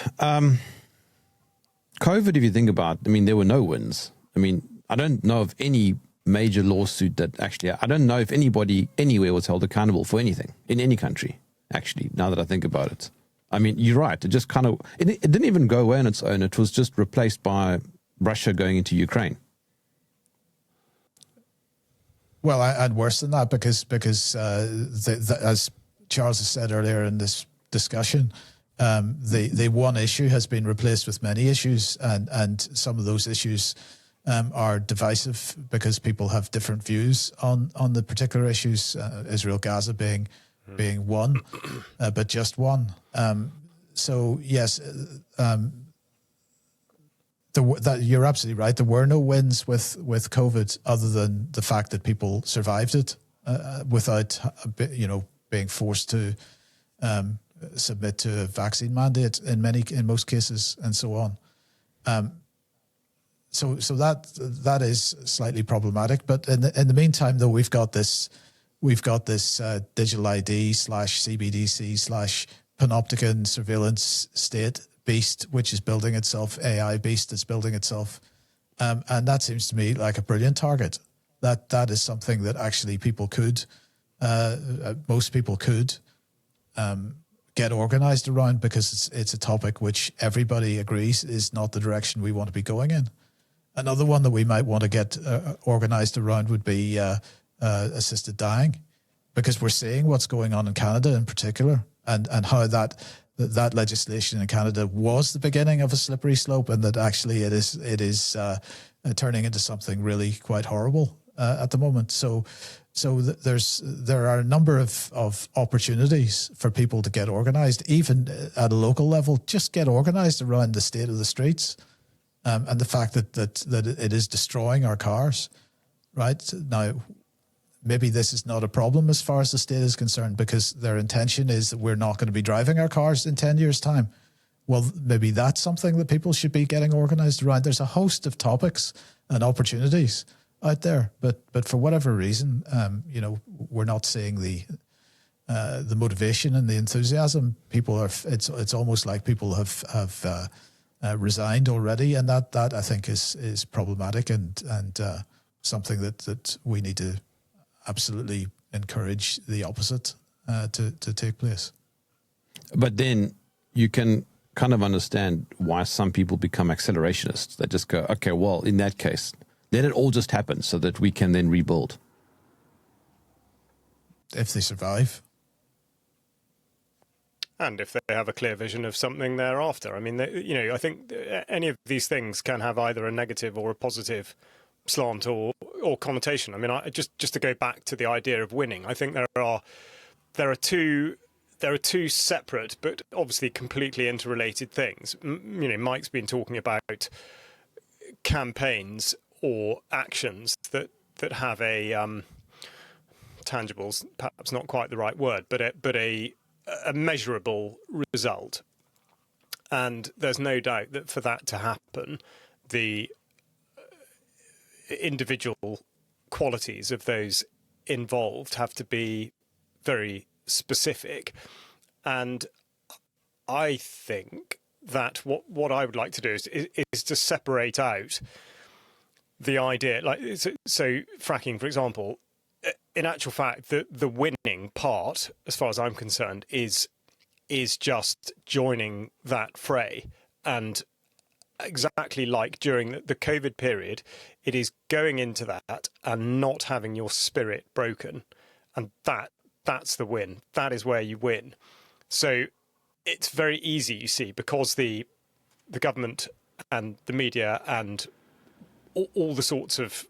COVID, if you think about, there were no wins. I don't know of any major lawsuit that actually, I don't know if anybody anywhere was held accountable for anything in any country, actually, now that I think about it. You're right. It just it didn't even go away on its own. It was just replaced by Russia going into Ukraine. Well, and worse than that, because as Charles has said earlier in this discussion, the one issue has been replaced with many issues, and some of those issues are divisive because people have different views on the particular issues. Israel, Gaza being one, but just one. So yes, you're absolutely right. There were no wins with COVID other than the fact that people survived it without being forced to submit to a vaccine mandate in most cases and so on. that is slightly problematic. But in the meantime, though, we've got this digital ID / CBDC / panopticon surveillance state beast, which is building itself, AI beast that's building itself, and that seems to me like a brilliant target. That is something that actually most people could get organized around, because it's a topic which everybody agrees is not the direction we want to be going in. Another one that we might want to get organized around would be assisted dying, because we're seeing what's going on in Canada in particular, and how that legislation in Canada was the beginning of a slippery slope, and that actually it is turning into something really quite horrible at the moment. So there are a number of opportunities for people to get organized, even at a local level. Just get organized around the state of the streets, and the fact that it is destroying our cars. Right now, maybe this is not a problem as far as the state is concerned, because their intention is that we're not going to be driving our cars in 10 years' time. Well, maybe that's something that people should be getting organized around. There's a host of topics and opportunities out there, but for whatever reason, we're not seeing the motivation and the enthusiasm. People are. It's almost like people have resigned already, and that I think is problematic and something that we need to absolutely encourage the opposite to take place. But then you can kind of understand why some people become accelerationists. They just go, okay, well, in that case, let it all just happen so that we can then rebuild. If they survive. And if they have a clear vision of something thereafter. I mean, I think any of these things can have either a negative or a positive slant or connotation. I mean, just to go back to the idea of winning, I think there are two separate but obviously completely interrelated things. Mike's been talking about campaigns or actions that have a tangibles, perhaps not quite the right word, but a measurable result. And there's no doubt that for that to happen, the individual qualities of those involved have to be very specific. And I think that what I would like to do is to separate out the idea, like so fracking, for example. In actual fact, the winning part, as far as I'm concerned, is just joining that fray. And exactly like during the COVID period, it is going into that and not having your spirit broken. And that's the win. That is where you win. So it's very easy, you see, because the government and the media and all the sorts of,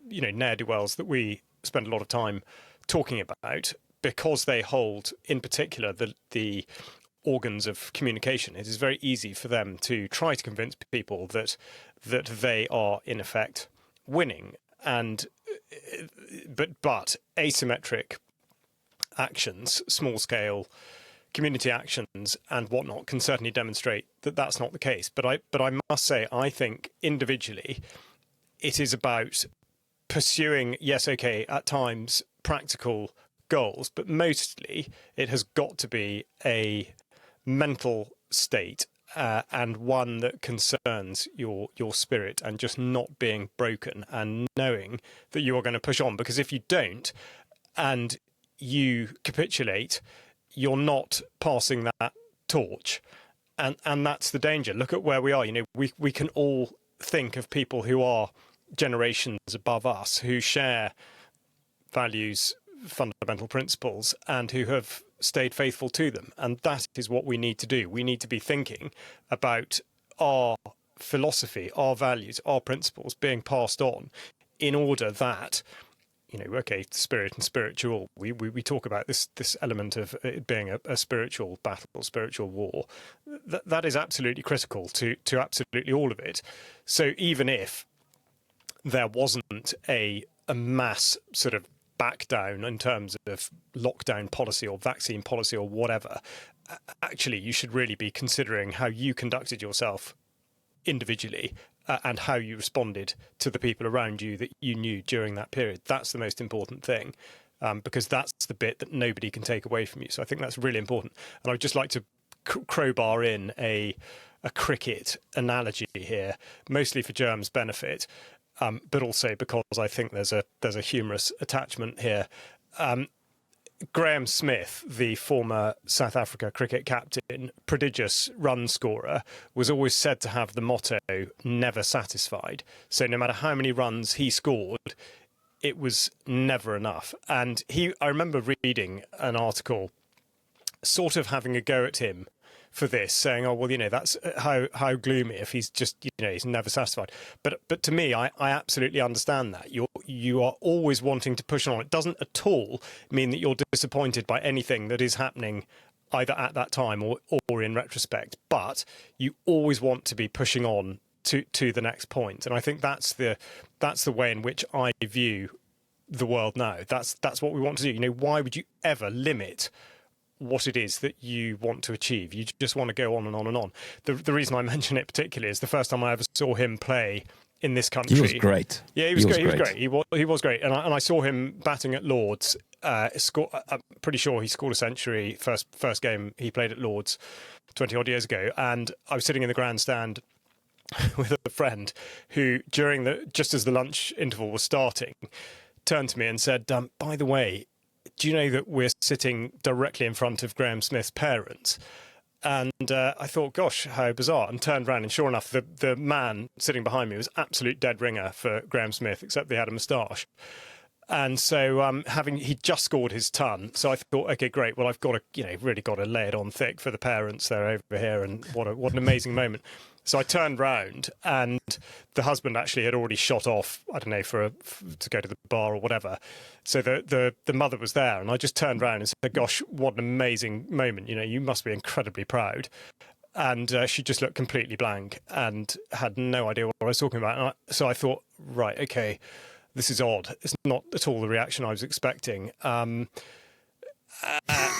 ne'er-do-wells that we spend a lot of time talking about, because they hold, in particular, the organs of communication. It is very easy for them to try to convince people that they are, in effect, winning. And but asymmetric actions, small-scale community actions and whatnot can certainly demonstrate that that's not the case. But I must say, I think individually it is about pursuing, yes, okay, at times practical goals, but mostly it has got to be a mental state and one that concerns your spirit and just not being broken and knowing that you are going to push on. Because if you don't and you capitulate, you're not passing that torch, and that's the danger. Look at where we are. We can all think of people who are generations above us, who share values, fundamental principles, and who have stayed faithful to them. And that is what we need to do. We need to be thinking about our philosophy, our values, our principles being passed on in order that, spirit and spiritual, we talk about this element of it being a spiritual battle, spiritual war. That is absolutely critical to absolutely all of it. So even if there wasn't a mass sort of back down in terms of lockdown policy or vaccine policy or whatever, actually you should really be considering how you conducted yourself individually and how you responded to the people around you that you knew during that period. That's the most important thing, because that's the bit that nobody can take away from you. So I think that's really important. And I'd just like to crowbar in a cricket analogy here, mostly for Jerm's benefit, but also because I think there's a humorous attachment here. Graham Smith, the former South Africa cricket captain, prodigious run scorer, was always said to have the motto, never satisfied. So no matter how many runs he scored, it was never enough. And I remember reading an article sort of having a go at him for this, saying, oh, well, that's how gloomy if he's just, he's never satisfied. But to me, I absolutely understand that. You are always wanting to push on. It doesn't at all mean that you're disappointed by anything that is happening either at that time or in retrospect. But you always want to be pushing on to the next point. And I think that's the way in which I view the world now. That's what we want to do. Why would you ever limit what it is that you want to achieve? You just want to go on and on and on. The reason I mention it particularly is the first time I ever saw him play in this country. He was great. Yeah, he was great. He was great. And I saw him batting at Lords. I'm pretty sure he scored a century first game he played at Lords 20 odd years ago. And I was sitting in the grandstand with a friend who, just as the lunch interval was starting, turned to me and said, by the way, do you know that we're sitting directly in front of Graham Smith's parents? And I thought, gosh, how bizarre, and turned around, and sure enough, the man sitting behind me was absolute dead ringer for Graham Smith, except they had a moustache. And so he'd just scored his ton. So I thought, OK, great. Well, I've got to, really got to lay it on thick for the parents. They're over here. And what an amazing moment. So I turned round, and the husband actually had already shot off, I don't know, to go to the bar or whatever. So the mother was there, and I just turned round and said, gosh, what an amazing moment. You must be incredibly proud. And she just looked completely blank and had no idea what I was talking about. And so I thought, right, OK, this is odd. It's not at all the reaction I was expecting.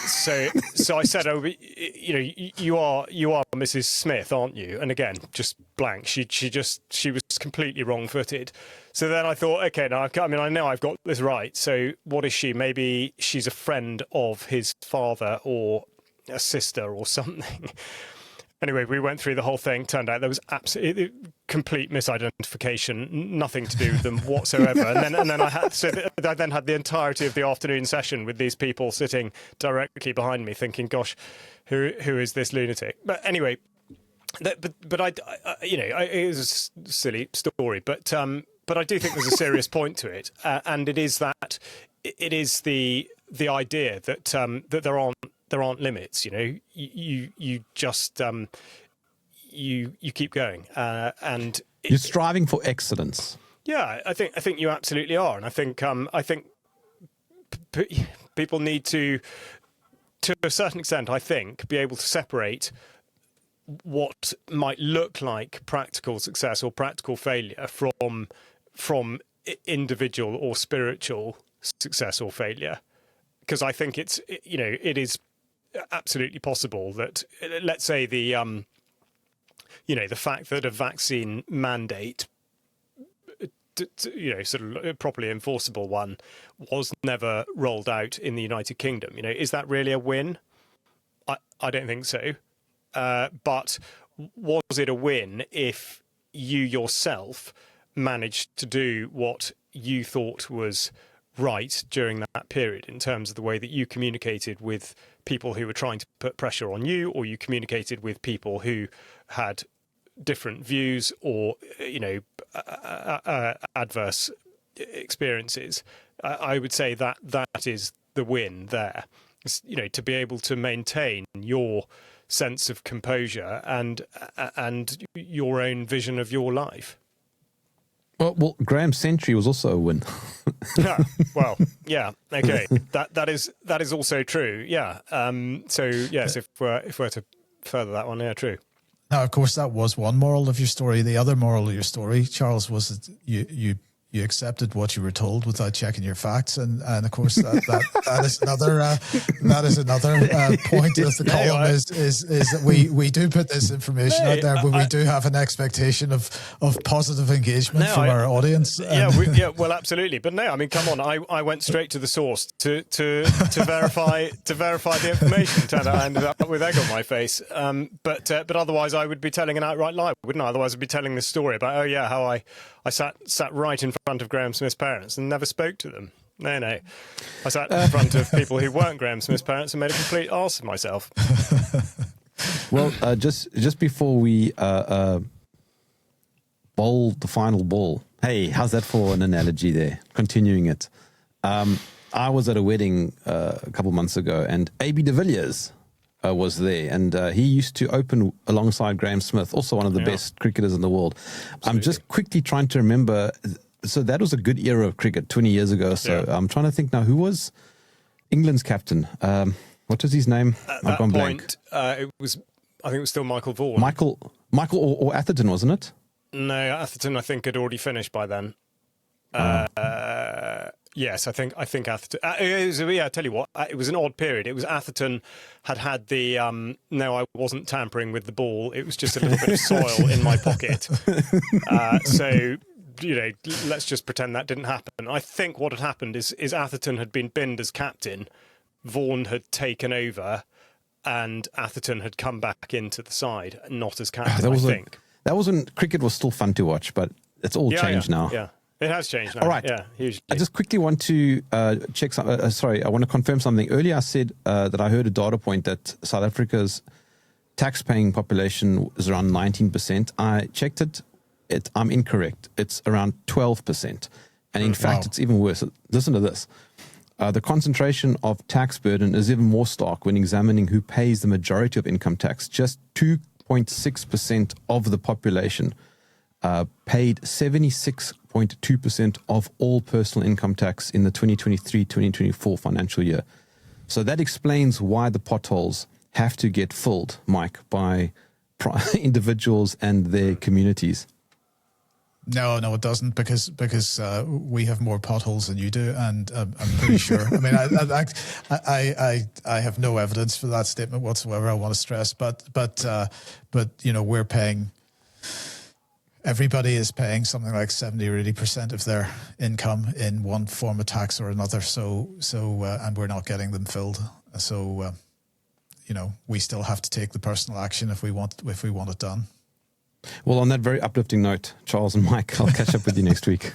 So I said, "Oh, you are Mrs. Smith, aren't you?" And again, just blank. She was completely wrong-footed. So then I thought, okay, now I know I've got this right. So what is she? Maybe she's a friend of his father or a sister or something. Anyway, we went through the whole thing. Turned out there was absolutely complete misidentification, nothing to do with them whatsoever. and then I then had the entirety of the afternoon session with these people sitting directly behind me, thinking, "Gosh, who is this lunatic?" But anyway, but I it was a silly story, but I do think there's a serious point to it, and it is the idea that that there aren't limits. You just you keep going, and you're striving for excellence. Yeah, I think you absolutely are, and I think people need to a certain extent, I think, be able to separate what might look like practical success or practical failure from individual or spiritual success or failure, because I think it is absolutely possible that, let's say, the fact that a vaccine mandate, sort of properly enforceable one, was never rolled out in the United Kingdom. Is that really a win? I don't think so. But was it a win if you yourself managed to do what you thought was right during that period, in terms of the way that you communicated with people who were trying to put pressure on you, or you communicated with people who had different views or adverse experiences? I would say that is the win there. To be able to maintain your sense of composure and your own vision of your life. Well, Graham's century was also a win. Yeah. Well, yeah. Okay. That is also true. Yeah. So yes, if we're to further that one, yeah, true. Now, of course, that was one moral of your story. The other moral of your story, Charles, was that you you accepted what you were told without checking your facts, and of course that is another point of the column is that we do put this information out there, but we do have an expectation of positive engagement from our audience. Well, absolutely. But no, I mean, come on, I went straight to the source to verify the information. Turned out I ended up with egg on my face. But otherwise, I would be telling an outright lie, wouldn't I? Otherwise, I'd be telling this story about how I sat right in front of Graham Smith's parents and never spoke to them. No. I sat in front of people who weren't Graham Smith's parents and made a complete arse of myself. Well, just before we bowl the final ball, hey, how's that for an analogy there? Continuing it. I was at a wedding a couple months ago, and A.B. de Villiers was there, and he used to open alongside Graham Smith, also one of the best cricketers in the world. Absolutely. I'm just quickly trying to remember. So that was a good era of cricket 20 years ago. So I'm trying to think now, who was England's captain? What was his name? At that point, I think it was still Michael Vaughan. Michael or Atherton, wasn't it? No, Atherton, I think, had already finished by then. Yes, I think Atherton. I tell you what, it was an odd period. It was Atherton had the no, I wasn't tampering with the ball. It was just a little bit of soil in my pocket. So, let's just pretend that didn't happen. I think what had happened is Atherton had been binned as captain, Vaughan had taken over, and Atherton had come back into the side, not as captain. I think that was when cricket was still fun to watch, but it's all changed now. Yeah. It has changed now. All right. Yeah, hugely. I just quickly want to check some. I want to confirm something. Earlier, I said that I heard a data point that South Africa's tax-paying population is around 19%. I checked it. I'm incorrect. It's around 12%. And in fact, it's even worse. Listen to this. The concentration of tax burden is even more stark when examining who pays the majority of income tax. Just 2.6% of the population paid 76.2% of all personal income tax in the 2023-2024 financial year. So that explains why the potholes have to get filled, Mike, by individuals and their communities. No, it doesn't, because we have more potholes than you do, and I'm pretty sure. I mean, I have no evidence for that statement whatsoever. I want to stress, but we're paying. Everybody is paying something like 70 or 80% of their income in one form of tax or another. So, and we're not getting them filled. So, we still have to take the personal action if we want it done. Well, on that very uplifting note, Charles and Mike, I'll catch up with you next week.